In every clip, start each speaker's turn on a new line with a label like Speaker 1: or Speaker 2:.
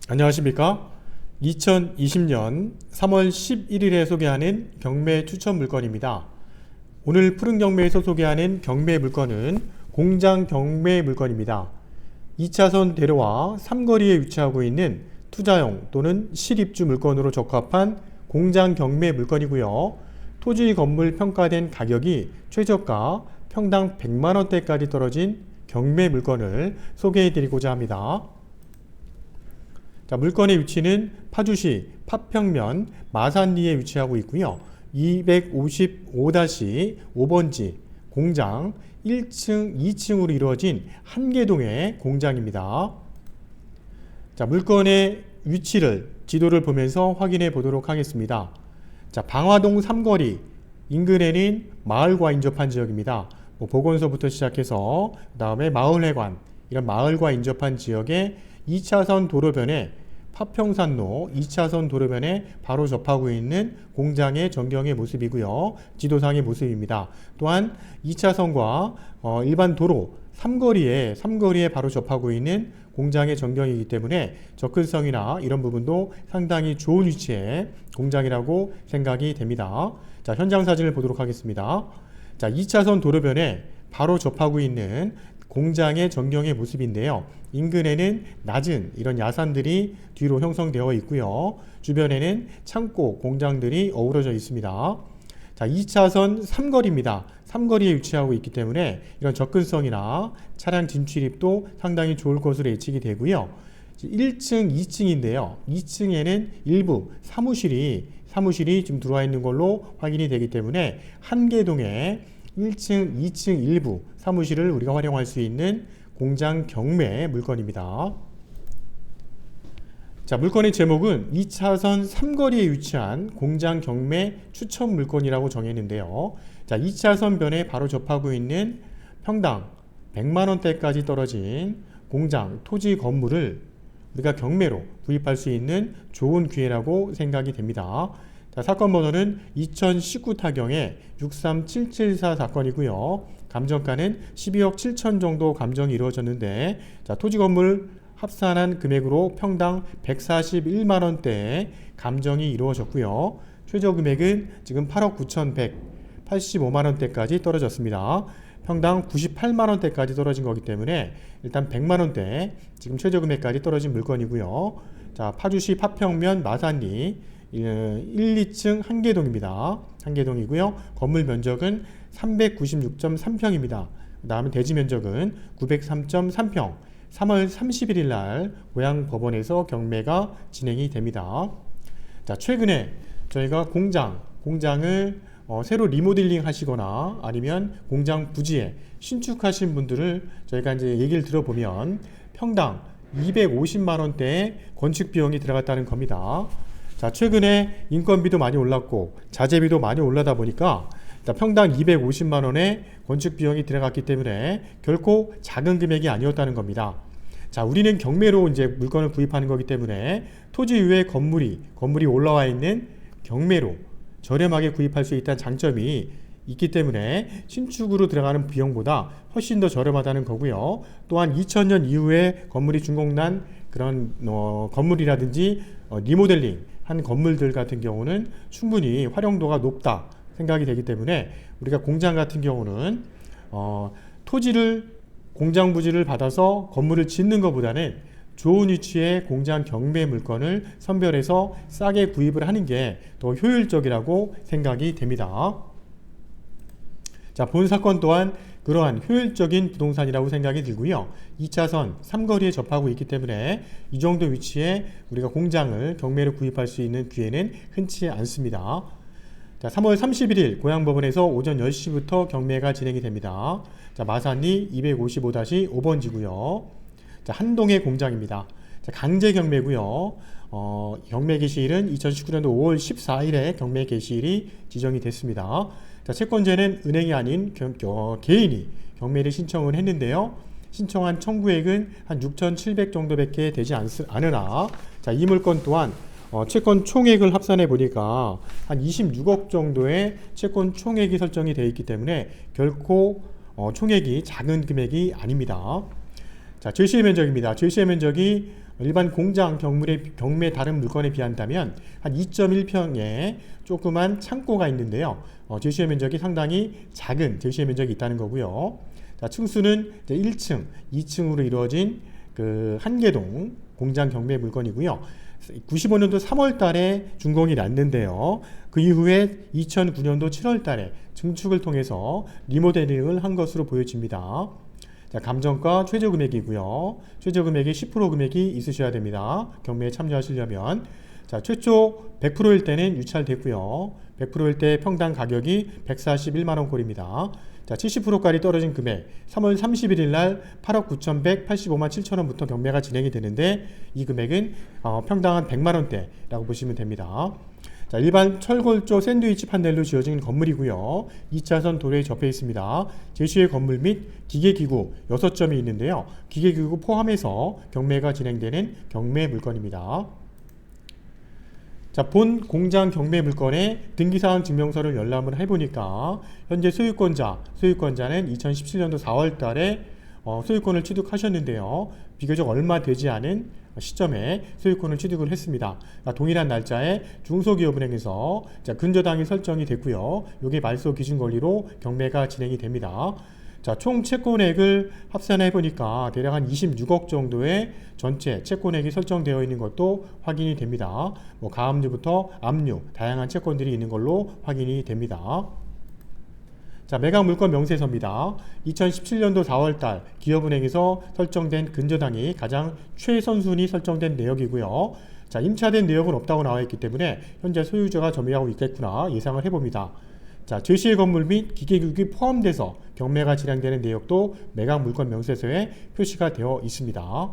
Speaker 1: 안녕하십니까? 2020년 3월 11일에 소개하는 경매 추천 물건입니다. 오늘 푸른 경매에서 소개하는 경매 물건은 공장 경매 물건입니다. 2차선 대로와 삼거리에 위치하고 있는 투자용 또는 실입주 물건으로 적합한 공장 경매 물건이고요. 토지 건물 평가된 가격이 최저가 평당 100만원대까지 떨어진 경매 물건을 소개해 드리고자 합니다. 자, 물건의 위치는 파주시 파평면 마산리에 위치하고 있고요. 255-5번지 공장 1층, 2층으로 이루어진 한계동의 공장입니다. 자, 물건의 위치를 지도를 보면서 확인해 보도록 하겠습니다. 자, 방화동 삼거리 인근에는 마을과 인접한 지역입니다. 보건소부터 시작해서 그 다음에 마을회관, 이런 마을과 인접한 지역에 2차선 도로변에 파평산로 2차선 도로변에 바로 접하고 있는 공장의 전경의 모습이고요. 지도상의 모습입니다. 또한 2차선과 일반 도로 삼거리에 바로 접하고 있는 공장의 전경이기 때문에 접근성이나 이런 부분도 상당히 좋은 위치의 공장이라고 생각이 됩니다. 자, 현장 사진을 보도록 하겠습니다. 자, 2차선 도로변에 바로 접하고 있는 공장의 전경의 모습인데요. 인근에는 낮은 이런 야산들이 뒤로 형성되어 있고요. 주변에는 창고, 공장들이 어우러져 있습니다. 자, 2차선 삼거리입니다. 삼거리에 위치하고 있기 때문에 이런 접근성이나 차량 진출입도 상당히 좋을 것으로 예측이 되고요. 1층, 2층인데요. 2층에는 일부 사무실이 좀 들어와 있는 걸로 확인이 되기 때문에 한계동에 1층, 2층 일부 사무실을 우리가 활용할 수 있는 공장 경매 물건입니다. 자, 물건의 제목은 2차선 삼거리에 위치한 공장 경매 추천 물건이라고 정했는데요. 자, 2차선 변에 바로 접하고 있는 평당 100만원대까지 떨어진 공장 토지 건물을 우리가 경매로 구입할 수 있는 좋은 기회라고 생각이 됩니다. 자, 사건 번호는 2019 타경의 63774 사건이고요. 감정가는 12억 7천 정도 감정이 이루어졌는데, 자, 토지 건물 합산한 금액으로 평당 141만원대의 감정이 이루어졌고요. 최저 금액은 지금 8억 9,185만원대까지 떨어졌습니다. 평당 98만원대까지 떨어진 거기 때문에 일단 100만원대 지금 최저 금액까지 떨어진 물건이고요. 자, 파주시 파평면 마산리 1, 2층 한계동입니다. 한계동이고요. 건물 면적은 396.3평입니다. 그 다음에 대지 면적은 903.3평. 3월 31일 날 고양법원에서 경매가 진행이 됩니다. 자, 최근에 저희가 공장을 새로 리모델링 하시거나 아니면 공장 부지에 신축하신 분들을 저희가 이제 얘기를 들어보면 평당 250만원대의 건축 비용이 들어갔다는 겁니다. 자, 최근에 인건비도 많이 올랐고 자재비도 많이 올라다 보니까 평당 250만원의 건축 비용이 들어갔기 때문에 결코 작은 금액이 아니었다는 겁니다. 자, 우리는 경매로 이제 물건을 구입하는 거기 때문에 토지 위에 건물이 올라와 있는 경매로 저렴하게 구입할 수 있다는 장점이 있기 때문에 신축으로 들어가는 비용보다 훨씬 더 저렴하다는 거고요. 또한 2000년 이후에 건물이 준공난 그런 건물이라든지 리모델링 한 건물들 같은 경우는 충분히 활용도가 높다 생각이 되기 때문에 우리가 공장 같은 경우는 공장 부지를 받아서 건물을 짓는 것보다는 좋은 위치의 공장 경매 물건을 선별해서 싸게 구입을 하는 게 더 효율적이라고 생각이 됩니다. 자, 본 사건 또한 그러한 효율적인 부동산이라고 생각이 들고요. 2차선 삼거리에 접하고 있기 때문에 이 정도 위치에 우리가 공장을 경매로 구입할 수 있는 기회는 흔치 않습니다. 자, 3월 31일 고양법원에서 오전 10시부터 경매가 진행이 됩니다. 자, 마산리 255-5번지고요. 자, 한동의 공장입니다. 자, 강제 경매고요. 경매 개시일은 2019년도 5월 14일에 경매 개시일이 지정이 됐습니다. 자, 채권자는 은행이 아닌 개인이 경매를 신청을 했는데요. 신청한 청구액은 한 6,700 정도밖에 되지 않으나, 자, 이 물건 또한 채권 총액을 합산해 보니까 한 26억 정도의 채권 총액이 설정이 되어 있기 때문에 결코 총액이 작은 금액이 아닙니다. 자, 제시의 면적입니다. 제시의 면적이 일반 공장 경매 다른 물건에 비한다면 한 2.1평의 조그만 창고가 있는데요. 제시의 면적이 상당히 작은 제시의 면적이 있다는 거고요. 자, 층수는 이제 1층, 2층으로 이루어진 그 한계동 공장 경매 물건이고요. 95년도 3월 달에 준공이 났는데요. 그 이후에 2009년도 7월 달에 증축을 통해서 리모델링을 한 것으로 보여집니다. 자, 감정가 최저 금액이고요. 최저 금액이 10% 금액이 있으셔야 됩니다. 경매에 참여하시려면. 자, 최초 100%일 때는 유찰됐고요. 100%일 때 평당 가격이 141만원 꼴입니다. 자, 70%까지 떨어진 금액 3월 31일 날 8억 9,185만 7천원부터 경매가 진행이 되는데 이 금액은 평당 한 100만원대라고 보시면 됩니다. 자, 일반 철골조 샌드위치 판넬로 지어진 건물이고요. 2차선 도로에 접해 있습니다. 제시의 건물 및 기계기구 6점이 있는데요. 기계기구 포함해서 경매가 진행되는 경매 물건입니다. 자, 본 공장 경매 물건의 등기사항 증명서를 열람을 해보니까 현재 소유권자는 2017년도 4월 달에 소유권을 취득하셨는데요. 비교적 얼마 되지 않은 시점에 소유권을 취득을 했습니다. 동일한 날짜에 중소기업은행에서 근저당이 설정이 됐고요. 이게 말소 기준 권리로 경매가 진행이 됩니다. 자, 총 채권액을 합산해 보니까 대략 한 26억 정도의 전체 채권액이 설정되어 있는 것도 확인이 됩니다. 가압류부터 압류, 다양한 채권들이 있는 걸로 확인이 됩니다. 자, 매각 물건 명세서입니다. 2017년도 4월달 기업은행에서 설정된 근저당이 가장 최선순위 설정된 내역이고요. 자, 임차된 내역은 없다고 나와 있기 때문에 현재 소유자가 점유하고 있겠구나 예상을 해봅니다. 자, 제시의 건물 및 기계기구가 포함돼서 경매가 진행되는 내역도 매각 물건 명세서에 표시가 되어 있습니다.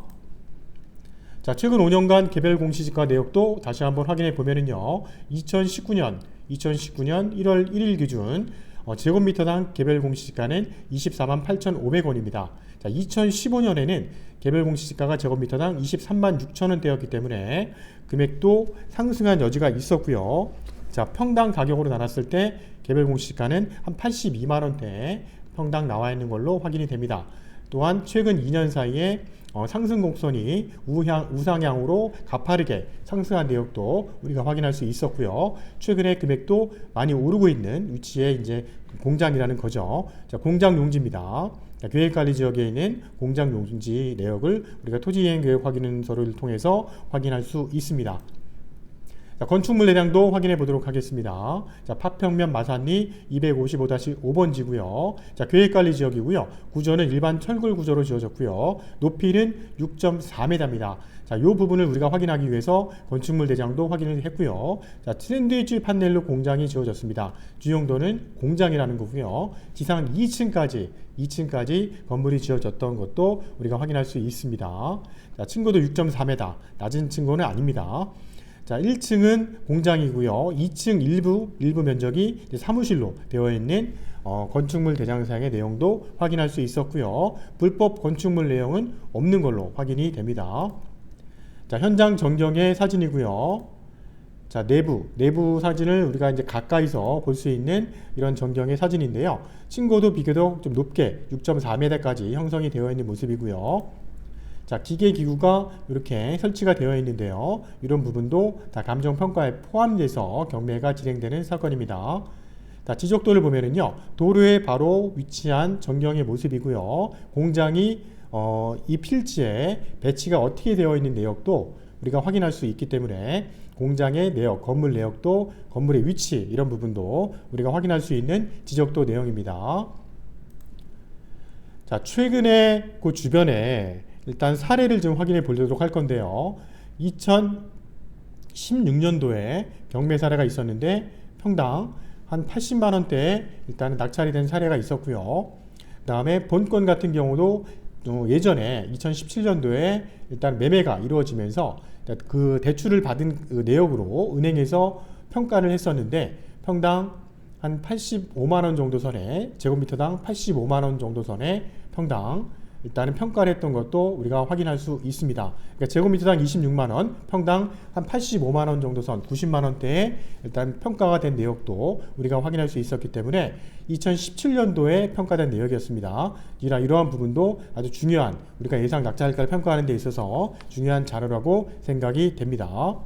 Speaker 1: 자, 최근 5년간 개별 공시지가 내역도 다시 한번 확인해 보면은요. 2019년 1월 1일 기준 제곱미터당 개별 공시지가는 24만 8,500원입니다. 자, 2015년에는 개별 공시지가가 제곱미터당 23만 6천원대였기 때문에 금액도 상승한 여지가 있었고요. 자, 평당 가격으로 나눴을 때 개별 공시지가는 한 82만원대 평당 나와 있는 걸로 확인이 됩니다. 또한 최근 2년 사이에 상승 곡선이 우상향으로 가파르게 상승한 내역도 우리가 확인할 수 있었고요. 최근에 금액도 많이 오르고 있는 위치에 이제 공장이라는 거죠. 자, 공장 용지입니다. 계획관리 지역에 있는 공장 용지 내역을 우리가 토지이행계획 확인서를 통해서 확인할 수 있습니다. 자, 건축물 내량도 확인해 보도록 하겠습니다. 자, 파평면 마산리 255-5번지고요. 자, 계획관리 지역이고요. 구조는 일반 철골 구조로 지어졌고요. 높이는 6.4m입니다. 자, 이 부분을 우리가 확인하기 위해서 건축물 대장도 확인을 했고요. 자, 샌드위치 판넬로 공장이 지어졌습니다. 주용도는 공장이라는 거고요. 지상 2층까지 건물이 지어졌던 것도 우리가 확인할 수 있습니다. 자, 층고도 6.4m, 낮은 층고는 아닙니다. 자, 1층은 공장이고요. 2층 일부 면적이 사무실로 되어 있는 건축물 대장사항의 내용도 확인할 수 있었고요. 불법 건축물 내용은 없는 걸로 확인이 됩니다. 자, 현장 전경의 사진이고요. 자, 내부 사진을 우리가 이제 가까이서 볼 수 있는 이런 전경의 사진인데요. 층고도 비교적 좀 높게 6.4m까지 형성이 되어 있는 모습이고요. 자, 기계기구가 이렇게 설치가 되어 있는데요. 이런 부분도 다 감정평가에 포함돼서 경매가 진행되는 사건입니다. 자, 지적도를 보면은요, 도로에 바로 위치한 전경의 모습이고요. 공장이 이 필지에 배치가 어떻게 되어 있는 내역도 우리가 확인할 수 있기 때문에 공장의 내역, 건물 내역도 건물의 위치 이런 부분도 우리가 확인할 수 있는 지적도 내용입니다. 자, 최근에 그 주변에 일단 사례를 좀 확인해 보도록 할 건데요. 2016년도에 경매 사례가 있었는데 평당 한 80만원대에 일단 낙찰이 된 사례가 있었고요. 그 다음에 본건 같은 경우도 예전에 2017년도에 일단 매매가 이루어지면서 그 대출을 받은 그 내역으로 은행에서 평가를 했었는데 평당 한 85만원 정도 선에 제곱미터당 85만원 정도 선에 평당 일단은 평가를 했던 것도 우리가 확인할 수 있습니다. 그러니까 제곱미터당 26만원, 평당 한 85만원 정도 선, 90만원대에 일단 평가가 된 내역도 우리가 확인할 수 있었기 때문에 2017년도에 평가된 내역이었습니다. 이러한 부분도 아주 중요한, 우리가 예상 낙찰가를 평가하는 데 있어서 중요한 자료라고 생각이 됩니다.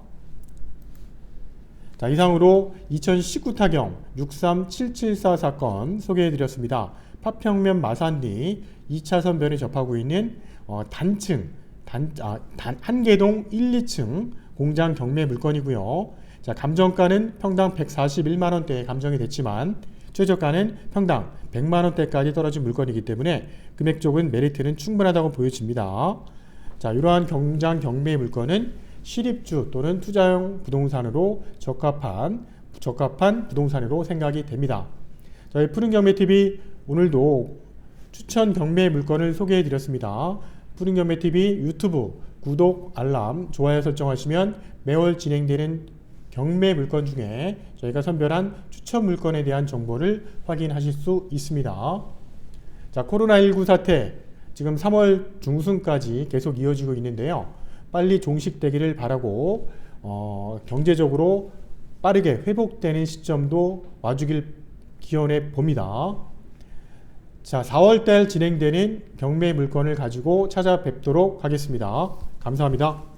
Speaker 1: 자, 이상으로 2019 타경 63774 사건 소개해드렸습니다. 파평면 마산리 2차선 변에 접하고 있는 단층, 한계동 1, 2층 공장 경매 물건이고요. 자, 감정가는 평당 141만원대에 감정이 됐지만 최저가는 평당 100만원대까지 떨어진 물건이기 때문에 금액 쪽은 메리트는 충분하다고 보여집니다. 자, 이러한 공장 경매 물건은 실입주 또는 투자용 부동산으로 적합한 부동산으로 생각이 됩니다. 저희 푸른경매TV 오늘도 추천 경매 물건을 소개해 드렸습니다. 푸른경매TV 유튜브 구독, 알람, 좋아요 설정하시면 매월 진행되는 경매 물건 중에 저희가 선별한 추천 물건에 대한 정보를 확인하실 수 있습니다. 자, 코로나19 사태 지금 3월 중순까지 계속 이어지고 있는데요. 빨리 종식되기를 바라고 경제적으로 빠르게 회복되는 시점도 와주길 기원해 봅니다. 자, 4월달 진행되는 경매 물건을 가지고 찾아뵙도록 하겠습니다. 감사합니다.